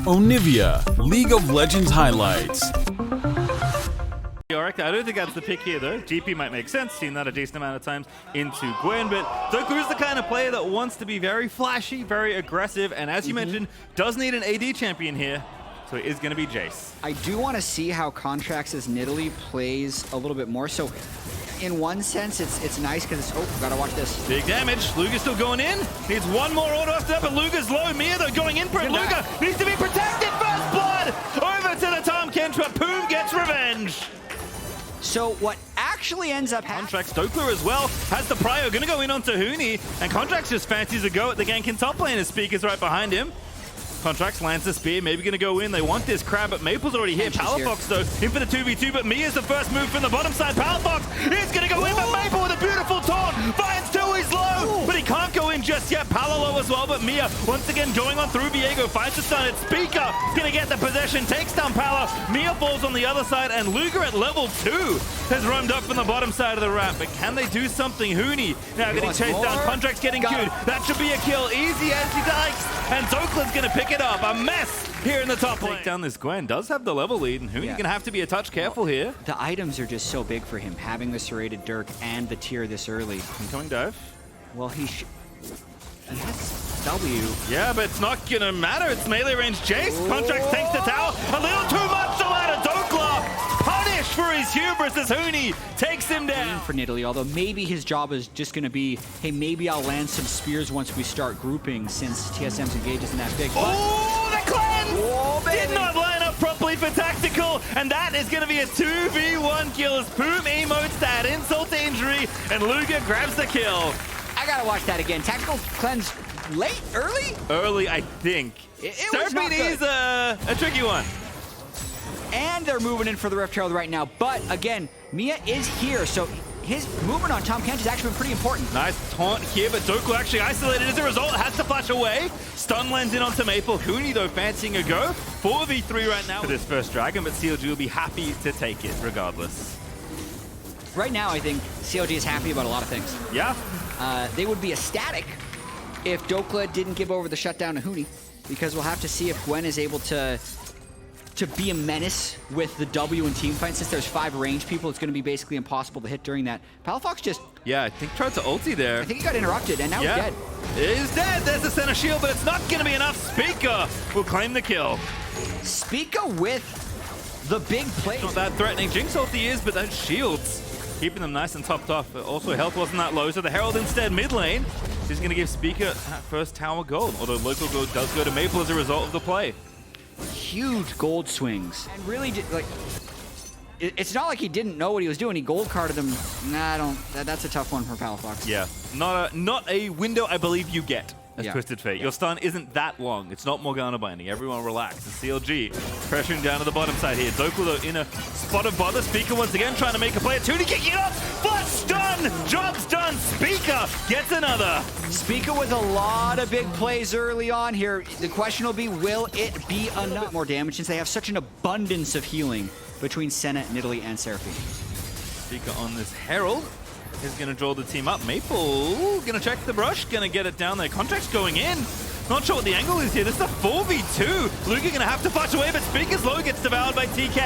Onivia, League of Legends highlights. I don't think that's the pick here though. GP might make sense, seen that a decent amount of times into Gwen, but Doku is the kind of player that wants to be very flashy, very aggressive, and as you mentioned, does need an AD champion here, so it is going to be Jace. I do want to see how Contracts' Nidalee plays a little bit more, so in one sense, it's nice because it's, oh, gotta watch this. Big damage, Luga's still going in, needs one more auto after that, but Luga's low. Mia though going in for it, Luga needs to be protected, first blood! Over to the Tom Kench, but Poom gets revenge! So what actually ends up happening... Contracts Dokler as well, has the prio, gonna go in onto Huni, and Contracts just fancies a go at the gank in top lane as Speaker's right behind him. Contracts lands the spear, maybe gonna go in, they want this crab, but Maple's already here. Palafox though, in for the 2v2, but Mia's the first move from the bottom side. Palafox is gonna go in, but Maple with a beautiful taunt, finds two, he's low, but he can't go in just yet. Pala low as well, but Mia once again going on through Viego, finds the stun, it's Speaker, gonna get the possession, takes down Pala, Mia falls on the other side, and Luger at level 2 has roamed up from the bottom side of the ramp, but can they do something? Huni now getting chased down, Contracts getting queued, that should be a kill, easy as he dikes, and Zokler's gonna pick it up. A mess here in the top lane. Take down this Gwen, does have the level lead, and Huni's gonna have to be a touch careful here. The items are just so big for him, having the serrated Dirk and the tier this early. Incoming dive. Well, he has W. Yeah, but it's not gonna matter. It's melee range Jace. Contracts takes the tower. A little too much to out of Dokla. Punished for his hubris as Huni takes him down. For Nidalee, although maybe his job is just gonna be, hey, maybe I'll land some spears once we start grouping since TSM's engage isn't that big. Oh, the cleanse! Oh, did not line up properly for Tactical, and that is gonna be a 2v1 kill as Poom emotes to add insult to injury, and Luga grabs the kill. I gotta watch that again. Tactical cleanse late? Early? Early, I think. Serpent is a tricky one. And they're moving in for the Rift Herald right now. But again, Mia is here, so his movement on Tom Kench has actually been pretty important. Nice taunt here, but Doku actually isolated as a result, has to flash away. Stun lands in onto Maple. Huni though fancying a go. 4v3 right now for this first dragon, but CLG will be happy to take it regardless. Right now, I think CLG is happy about a lot of things. Yeah. They would be ecstatic if Dokla didn't give over the shutdown to Huni, because we'll have to see if Gwen is able to be a menace with the W and team fight. Since there's 5 range people, it's going to be basically impossible to hit during that. Palafox just... Yeah, I think tried to ulti there. I think he got interrupted, and now he's dead. He's dead. There's the center shield, but it's not going to be enough. Speaker will claim the kill. Speaker with the big play. Not that threatening. Jinx ulti is, but those shields keeping them nice and topped off. Also, health wasn't that low, so the Herald instead mid lane is going to give Speaker that first tower gold, although local gold does go to Maple as a result of the play. Huge gold swings, and really, like, it's not like he didn't know what he was doing. He gold carded them. Nah, that's a tough one for Palafox. Yeah, not a window I believe you get as Twisted Fate. Your stun isn't that long. It's not Morgana binding. Everyone relax. It's CLG pressuring down to the bottom side here. Doku though in a spot of bother. Speaker once again trying to make a play. 2 to kick it up. Flash stun. Job's done. Speaker gets another. Speaker with a lot of big plays early on here. The question will be, will it be enough? More damage since they have such an abundance of healing between Senna, Nidalee, and Seraphine. Speaker on this Herald is going to draw the team up. Maple going to check the brush, going to get it down there. Contract's going in. Not sure what the angle is here. This is a 4v2. Luca going to have to flash away, but Speaker's low gets devoured by TK.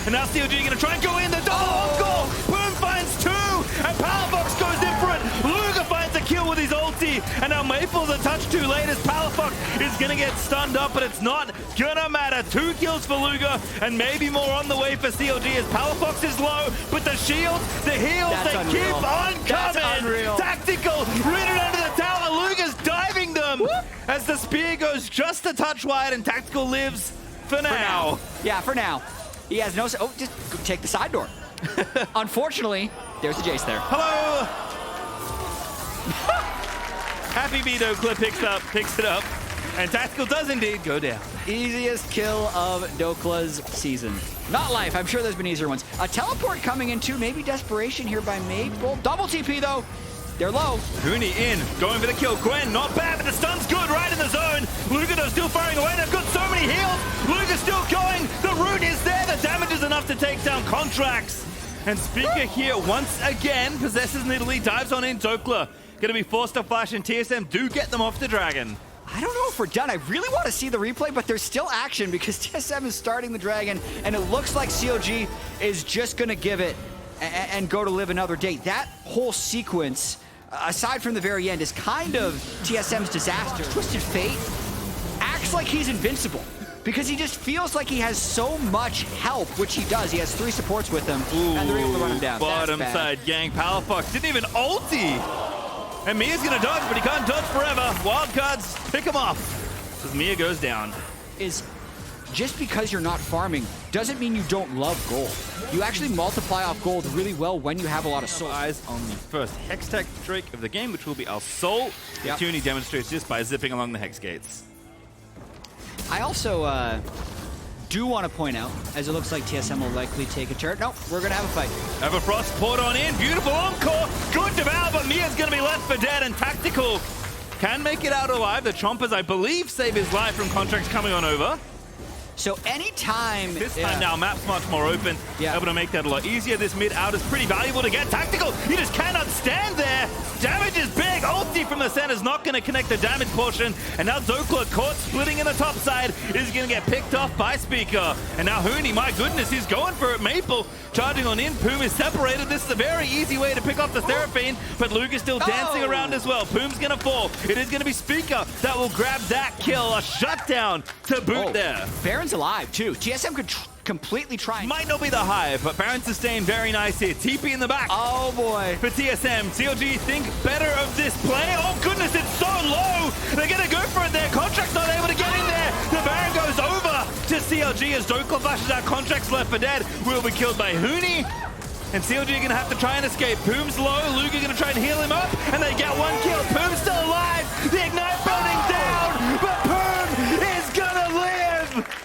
And now CLG going to try and go in. The double on goal. Boom finds 2, and Palafox goes in for it. Luca finds a kill with his ulti, and now Maple's a touch too late as Palafox is going to get stunned up, but it's not going to matter. 2 kills for Luga, and maybe more on the way for CLG as Palafox is low, but the shields, the heals, they keep on coming. Tactical, rooted under the tower. Luga's diving them. Whoop. As the spear goes just a touch wide, and Tactical lives for now. Yeah, for now. He has no... Oh, just take the side door. Unfortunately, there's the Jace there. Hello! Happy Vito clip picks it up, and Tactical does indeed go down. Easiest kill of Dokla's season. Not life, I'm sure there's been easier ones. A teleport coming in too, maybe desperation here by Maple. Double TP though. They're low. Huni in, going for the kill. Gwen, not bad, but the stun's good right in the zone. Lucado's still firing away. They've got so many heals. Luca's still going. The root is there. The damage is enough to take down Contracts. And Speaker here once again possesses Nidalee, dives on in. Dokla going to be forced to flash, and TSM do get them off the dragon. I don't know if we're done. I really want to see the replay, but there's still action because TSM is starting the Dragon, and it looks like CLG is just going to give it and go to live another day. That whole sequence, aside from the very end, is kind of TSM's disaster. Twisted Fate acts like he's invincible because he just feels like he has so much help, which he does. He has 3 supports with him, and they're able to run him down. Bottom side gang. Powerfox didn't even ulti. And Mia's gonna dodge, but he can't dodge forever. Wildcards pick him off as Mia goes down. Is just because you're not farming doesn't mean you don't love gold. You actually multiply off gold really well when you have a lot of soul. Eyes on the first Hextech Drake of the game, which will be our Soul. Yep. Tuni demonstrates this by zipping along the Hex gates. I also do want to point out, as it looks like TSM will likely take a turret. Nope, we're going to have a fight. Everfrost poured on in. Beautiful encore. Good devour, but Mia's going to be left for dead. And Tactical can make it out alive. The Chompers, I believe, save his life from Contracts coming on over. So anytime... This time now, map's much more open. Yeah. Able to make that a lot easier. This mid out is pretty valuable to get. Tactical, you just cannot stand there. Damage is big. Ulti from the center is not going to connect the damage portion. And now Zokla, caught splitting in the top side, is going to get picked off by Speaker. And now Huni, my goodness, he's going for it. Maple charging on in. Poom is separated. This is a very easy way to pick off the Seraphine, but Luke is still dancing around as well. Poom's going to fall. It is going to be Speaker that will grab that kill. A shutdown to boot there. Baron's alive, too. TSM could completely try. Might not be the hive, but Baron sustained very nice here. TP in the back. Oh, boy. For TSM, CLG think better of this play. Oh, goodness, it's so low. They're going to go for it there. Contract's not able to get in there. The Baron goes over to CLG as Dokla flashes out. Contract's left for dead. Will be killed by Huni. And CLG are going to have to try and escape. Poom's low. Luke is going to try and heal him up. And they get one kill. Poom's still alive. The Ignite burning down. But Poom is going to live.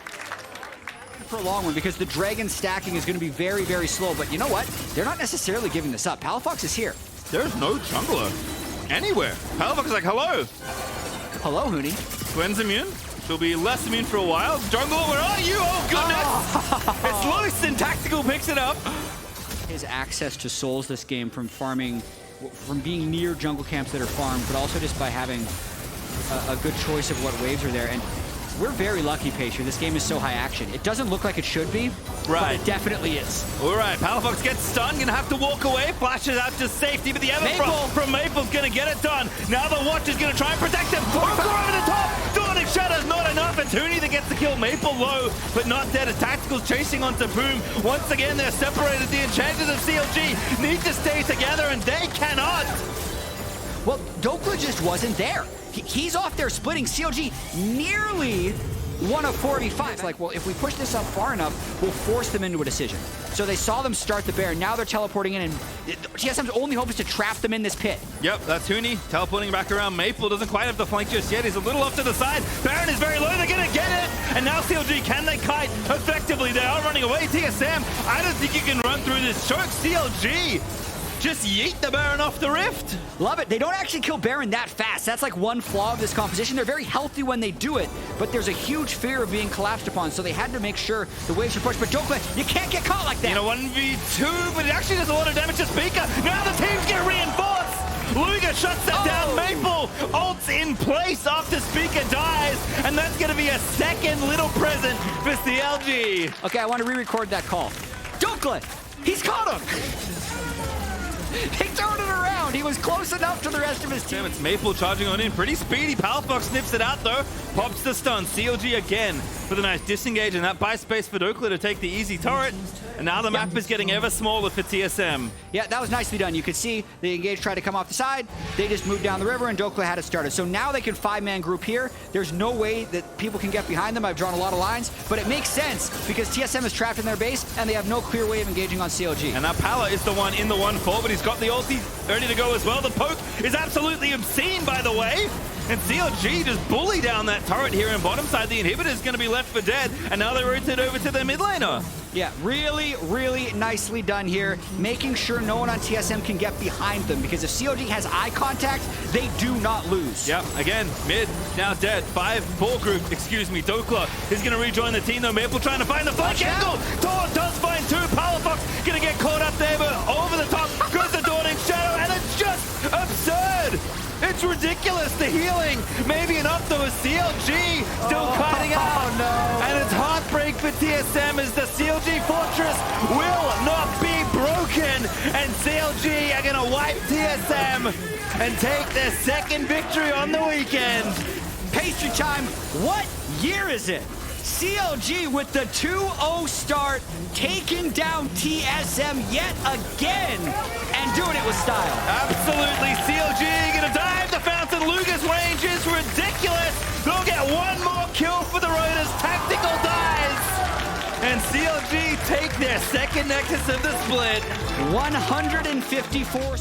For a long one because the Dragon stacking is going to be very, very slow. But you know what? They're not necessarily giving this up. Palafox is here. There's no jungler anywhere. Palafox is like, hello. Hello, Huni. Gwen's immune. She'll be less immune for a while. Jungle, where are you? Oh, goodness. It's loose and Tactical picks it up. His access to souls this game from farming, from being near jungle camps that are farmed, but also just by having a good choice of what waves are there. And we're very lucky, Patriot. This game is so high action. It doesn't look like it should be, but it definitely is. All right, Palafox gets stunned, gonna have to walk away, flashes out to safety, but the Everfrost from Maple's gonna get it done. Now the Watch is gonna try and protect him. Over the top, Dawning Shadow's not enough. It's Huni that gets the kill. Maple low, but not dead. As Tactical's chasing onto Boom. Once again, they're separated. The Enchanters of CLG need to stay together, and they cannot. Well, Dokla just wasn't there. He's off there splitting. CLG nearly won a 4v5. It's like, well, if we push this up far enough, we'll force them into a decision. So they saw them start the bear. Now they're teleporting in, and TSM's only hope is to trap them in this pit. Yep, that's Huni teleporting back around. Maple doesn't quite have the flank just yet. He's a little off to the side. Baron is very low. They're going to get it. And now CLG, can they kite effectively? They are running away. TSM, I don't think you can run through this choke. CLG just yeet the Baron off the rift. Love it. They don't actually kill Baron that fast. That's like one flaw of this composition. They're very healthy when they do it, but there's a huge fear of being collapsed upon, so they had to make sure the waves are pushed. But Dokla, you can't get caught like that. You know, 1v2, but it actually does a lot of damage to Speaker. Now the teams get reinforced. Luga shuts that down. Maple ults in place after Speaker dies, and that's going to be a second little present for CLG. Okay, I want to re-record that call. Dokla, he's caught him. He turned it around. He was close enough to the rest of his team. It's Maple charging on in. Pretty speedy. Palafox snips it out, though. Pops the stun. CLG again with a nice disengage, and that buys space for Dokla to take the easy turret. And now the map is getting ever smaller for TSM. Yeah, that was nicely done. You could see the engage tried to come off the side. They just moved down the river, and Dokla had it started. So now they can 5-man group here. There's no way that people can get behind them. I've drawn a lot of lines, but it makes sense because TSM is trapped in their base, and they have no clear way of engaging on CLG. And now Pala is the one in the 1-4, but he's got the ulti ready to go as well. The poke is absolutely obscene, by the way. And CLG just bully down that turret here in bottom side. The inhibitor is going to be left for dead, and now they rotate over to their mid laner. Yeah, really, really nicely done here, making sure no one on TSM can get behind them, because if CLG has eye contact, they do not lose. Yep, again, mid, now dead. 5-4 group, excuse me, Dokla is going to rejoin the team, though. Maple trying to find the flank angle. Tor does find two. Palafox going to get caught up there, but over the top goes the Dawning Shadow, and it's just absurd. It's ridiculous, the healing. Maybe enough though, as CLG still cutting out. No. And it's heartbreak for TSM as the CLG Fortress will not be broken. And CLG are gonna wipe TSM and take their second victory on the weekend. Pastry time, what year is it? CLG with the 2-0 start, taking down TSM yet again, and doing it with style. Absolutely, CLG gonna dive the fountain. Luga's range is ridiculous. They'll get one more kill for the Raiders. Tactical dies. And CLG take their second Nexus of the split. 154.